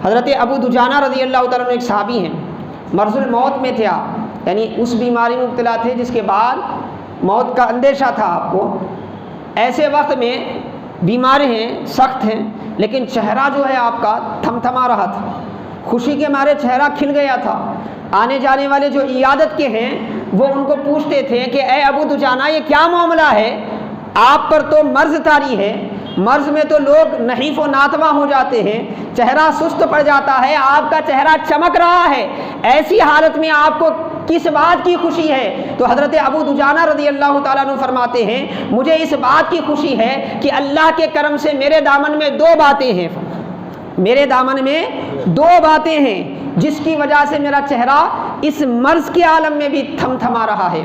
حضرت ابو دجانہ رضی اللہ تعالیٰ عنہ ایک صحابی ہیں، مرض الموت میں تھے آپ، یعنی اس بیماری میں مبتلا تھے جس کے بعد موت کا اندیشہ تھا آپ کو۔ ایسے وقت میں بیمار ہیں، سخت ہیں، لیکن چہرہ جو ہے آپ کا تھمتھما رہا تھا، خوشی کے مارے چہرہ کھل گیا تھا۔ آنے جانے والے جو عیادت کے ہیں وہ ان کو پوچھتے تھے کہ اے ابو دجانہ یہ کیا معاملہ ہے، آپ پر تو مرض طاری ہے، مرض میں تو لوگ نحیف و ناتواں ہو جاتے ہیں، چہرہ سست پڑ جاتا ہے، آپ کا چہرہ چمک رہا ہے، ایسی حالت میں آپ کو کس بات کی خوشی ہے؟ تو حضرت ابو دجانہ رضی اللہ تعالیٰ عنہ فرماتے ہیں مجھے اس بات کی خوشی ہے کہ اللہ کے کرم سے میرے دامن میں دو باتیں ہیں، میرے دامن میں دو باتیں ہیں جس کی وجہ سے میرا چہرہ اس مرض کے عالم میں بھی تھمتھما رہا ہے،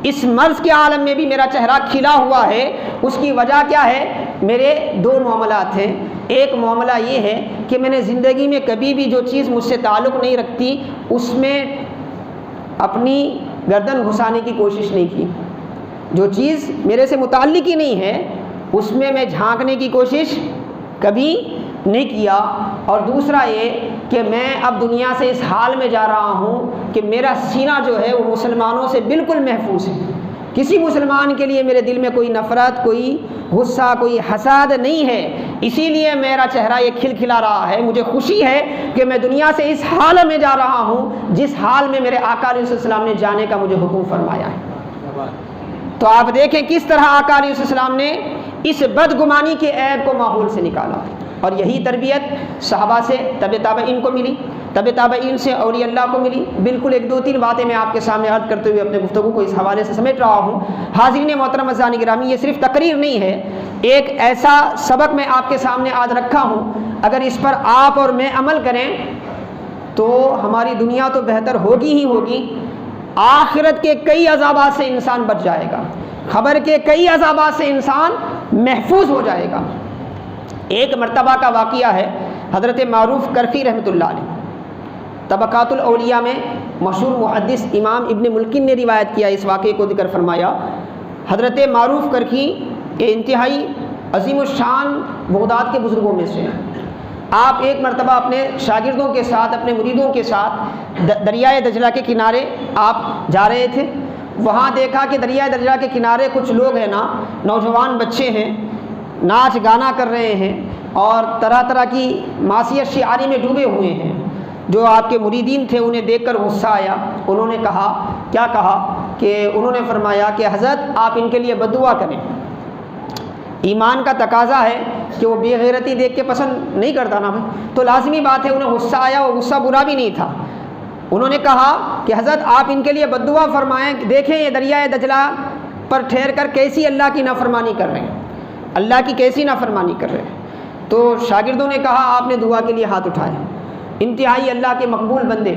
اس مرض کے عالم میں بھی میرا چہرہ کھلا ہوا ہے۔ اس کی وجہ کیا ہے؟ میرے دو معاملات ہیں۔ ایک معاملہ یہ ہے کہ میں نے زندگی میں کبھی بھی جو چیز مجھ سے تعلق نہیں رکھتی اس میں اپنی گردن گھسانے کی کوشش نہیں کی، جو چیز میرے سے متعلق ہی نہیں ہے اس میں جھانکنے کی کوشش کبھی نہیں کیا۔ اور دوسرا یہ کہ میں اب دنیا سے اس حال میں جا رہا ہوں کہ میرا سینہ جو ہے وہ مسلمانوں سے بالکل محفوظ ہے، کسی مسلمان کے لیے میرے دل میں کوئی نفرت، کوئی غصہ، کوئی حسد نہیں ہے، اسی لیے میرا چہرہ یہ کھل کھلا رہا ہے۔ مجھے خوشی ہے کہ میں دنیا سے اس حال میں جا رہا ہوں جس حال میں میرے آقا علیہ السلام نے جانے کا مجھے حکم فرمایا ہے۔ تو آپ دیکھیں کس طرح آقا علیہ السلام نے اس بدگمانی کے عیب کو ماحول سے نکالا، اور یہی تربیت صحابہ سے تبع تابعین کو ملی، تبع تابعین سے اولیاء اللہ کو ملی۔ بالکل ایک دو تین باتیں میں آپ کے سامنے عرض کرتے ہوئے اپنے گفتگو کو اس حوالے سے سمیٹ رہا ہوں۔ حاضرین محترم عزیزان گرامی، یہ صرف تقریر نہیں ہے، ایک ایسا سبق میں آپ کے سامنے آج رکھا ہوں، اگر اس پر آپ اور میں عمل کریں تو ہماری دنیا تو بہتر ہوگی ہی ہوگی، آخرت کے کئی عذابات سے انسان بچ جائے گا، خبر کے کئی عذابات سے انسان محفوظ ہو جائے گا۔ ایک مرتبہ کا واقعہ ہے، حضرت معروف کرخی رحمۃ اللہ علیہ طبقات الاولیاء میں مشہور محدث امام ابن ملکن نے روایت کیا، اس واقعے کو ذکر فرمایا۔ حضرت معروف کرخی یہ انتہائی عظیم الشان بغداد کے بزرگوں میں سے ہیں۔ آپ ایک مرتبہ اپنے شاگردوں کے ساتھ، اپنے مریدوں کے ساتھ دریائے دجلہ کے کنارے آپ جا رہے تھے، وہاں دیکھا کہ دریائے دجلہ کے کنارے کچھ لوگ ہیں نا، نوجوان بچے ہیں، ناچ گانا کر رہے ہیں اور طرح طرح کی معصیت شعاری میں ڈوبے ہوئے ہیں۔ جو آپ کے مریدین تھے انہیں دیکھ کر غصہ آیا، انہوں نے کہا، کیا کہا کہ انہوں نے فرمایا کہ حضرت آپ ان کے لیے بد دعا کریں، ایمان کا تقاضا ہے کہ وہ بے غیرتی دیکھ کے پسند نہیں کرتا نا بھائی، تو لازمی بات ہے انہیں غصہ آیا، وہ غصہ برا بھی نہیں تھا۔ انہوں نے کہا کہ حضرت آپ ان کے لیے بد دعا فرمائیں، دیکھیں یہ دریائے دجلہ پر ٹھہر کر کیسی اللہ کی نافرمانی کر رہے ہیں، اللہ کی کیسی نافرمانی کر رہے ہیں۔ تو شاگردوں نے کہا آپ نے دعا کے لیے ہاتھ اٹھائے، انتہائی اللہ کے مقبول بندے،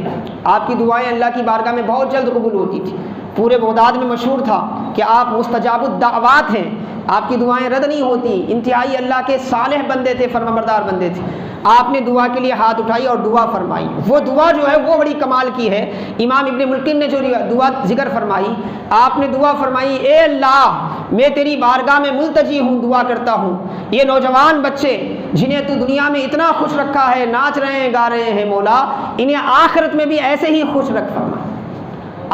آپ کی دعائیں اللہ کی بارگاہ میں بہت جلد قبول ہوتی تھی، پورے بغداد میں مشہور تھا کہ آپ مستجاب الدعوات ہیں، آپ کی دعائیں رد نہیں ہوتی، انتہائی اللہ کے صالح بندے تھے، فرمانبردار بندے تھے۔ آپ نے دعا کے لیے ہاتھ اٹھائی اور دعا فرمائی، وہ دعا جو ہے وہ بڑی کمال کی ہے۔ امام ابن ملکن نے جو دعا ذکر فرمائی، آپ نے دعا فرمائی، اے اللہ میں تیری بارگاہ میں ملتجی ہوں، دعا کرتا ہوں یہ نوجوان بچے جنہیں تو دنیا میں اتنا خوش رکھا ہے، ناچ رہے ہیں، گا رہے ہیں، مولا انہیں آخرت میں بھی ایسے ہی خوش رکھ فرما،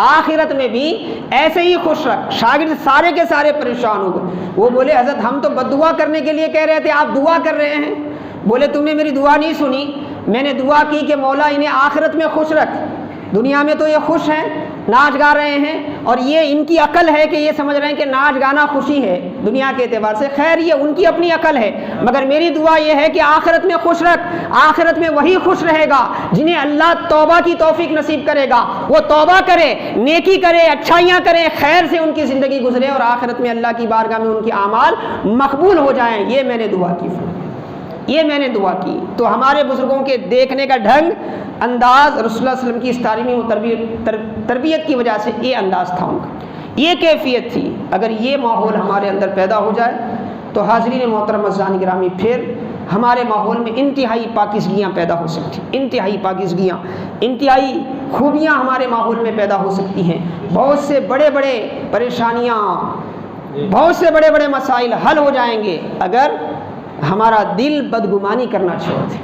آخرت میں بھی ایسے ہی خوش رکھ۔ شاگرد سارے کے سارے پریشان ہو گئے، وہ بولے حضرت ہم تو بد دعا کرنے کے لیے کہہ رہے تھے، آپ دعا کر رہے ہیں۔ بولے تم نے میری دعا نہیں سنی، میں نے دعا کی کہ مولا انہیں آخرت میں خوش رکھ، دنیا میں تو یہ خوش ہیں، ناچ گا رہے ہیں، اور یہ ان کی عقل ہے کہ یہ سمجھ رہے ہیں کہ ناچ گانا خوشی ہے دنیا کے اعتبار سے، خیر یہ ان کی اپنی عقل ہے، مگر میری دعا یہ ہے کہ آخرت میں خوش رکھ، آخرت میں وہی خوش رہے گا جنہیں اللہ توبہ کی توفیق نصیب کرے گا، وہ توبہ کرے، نیکی کرے، اچھائیاں کرے، خیر سے ان کی زندگی گزرے اور آخرت میں اللہ کی بارگاہ میں ان کے اعمال مقبول ہو جائیں۔ یہ میں نے دعا کی، یہ میں نے دعا کی۔ تو ہمارے بزرگوں کے دیکھنے کا ڈھنگ، انداز، رسول اللہ علیہ وسلم کی اس تعلیم و تربیت کی وجہ سے یہ انداز تھا ان کا، یہ کیفیت تھی۔ اگر یہ ماحول ہمارے اندر پیدا ہو جائے تو حاضرین محترم عزیزان گرامی پھر ہمارے ماحول میں انتہائی پاکیزگیاں پیدا ہو سکتی، انتہائی پاکیزگیاں، انتہائی خوبیاں ہمارے ماحول میں پیدا ہو سکتی ہیں، بہت سے بڑے بڑے پریشانیاں، بہت سے بڑے بڑے مسائل حل ہو جائیں گے اگر ہمارا دل بدگمانی کرنا چھوڑ دے۔